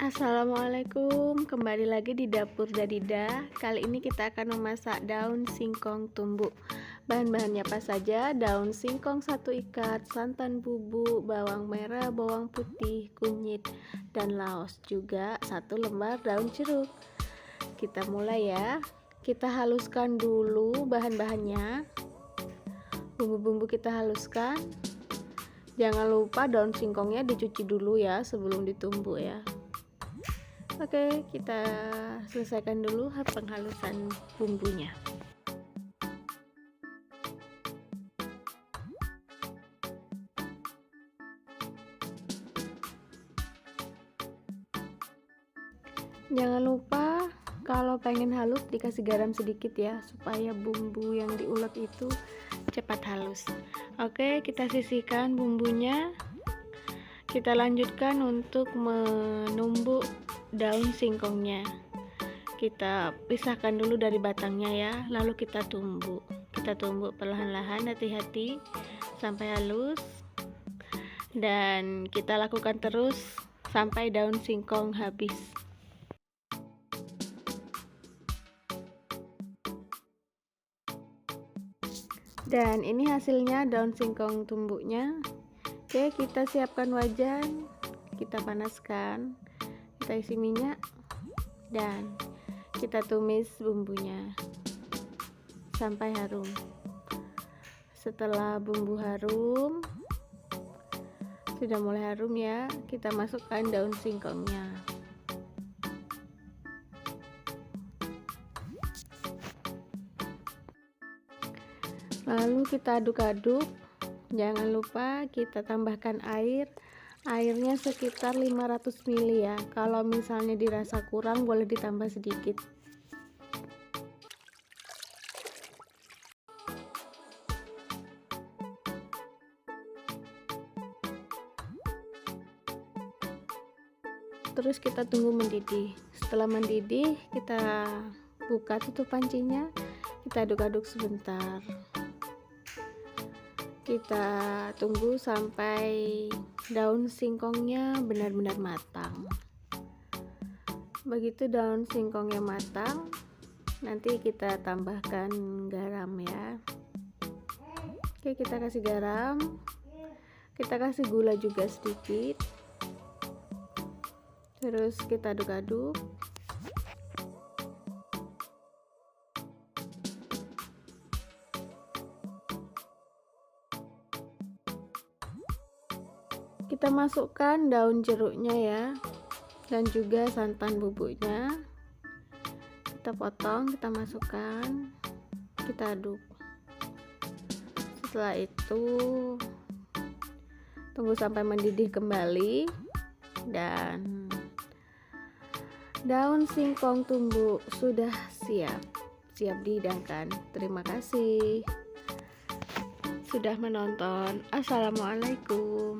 Assalamualaikum, kembali lagi di dapur Dadida. Kali ini kita akan memasak daun singkong tumbuk. Bahan-bahannya apa saja? Daun singkong 1 ikat, santan bubuk, bawang merah, bawang putih, kunyit, dan laos. Juga 1 lembar daun jeruk. Kita mulai ya. Kita haluskan dulu bahan-bahannya. Bumbu-bumbu kita haluskan. Jangan lupa daun singkongnya dicuci dulu ya sebelum ditumbuk ya. Oke, kita selesaikan dulu penghalusan bumbunya. Jangan lupa kalau pengen halus dikasih garam sedikit ya, supaya bumbu yang diulek itu cepat halus. Oke, kita sisihkan bumbunya. Kita lanjutkan untuk menumbuk daun singkongnya. Kita pisahkan dulu dari batangnya ya, lalu kita tumbuk perlahan-lahan, hati-hati sampai halus, dan kita lakukan terus sampai daun singkong habis. Dan ini hasilnya daun singkong tumbuknya. Oke, kita siapkan wajan, kita panaskan, kita isi minyak, dan kita tumis bumbunya sampai harum. Setelah bumbu harum, sudah mulai harum ya, kita masukkan daun singkongnya. Lalu kita aduk-aduk. Jangan lupa kita tambahkan airnya sekitar 500 ml ya. Kalau misalnya dirasa kurang boleh ditambah sedikit. Terus kita tunggu mendidih. Setelah mendidih, kita buka tutup pancinya, kita aduk-aduk sebentar. Kita tunggu sampai daun singkongnya benar-benar matang. Begitu daun singkongnya matang, nanti kita tambahkan garam ya. Oke, kita kasih garam, kita kasih gula juga sedikit, terus kita aduk-aduk. Kita masukkan daun jeruknya ya, dan juga santan bubuknya. Kita potong, kita masukkan, kita aduk. Setelah itu tunggu sampai mendidih kembali, dan daun singkong tumbuk sudah siap dihidangkan. Terima kasih sudah menonton. Assalamualaikum.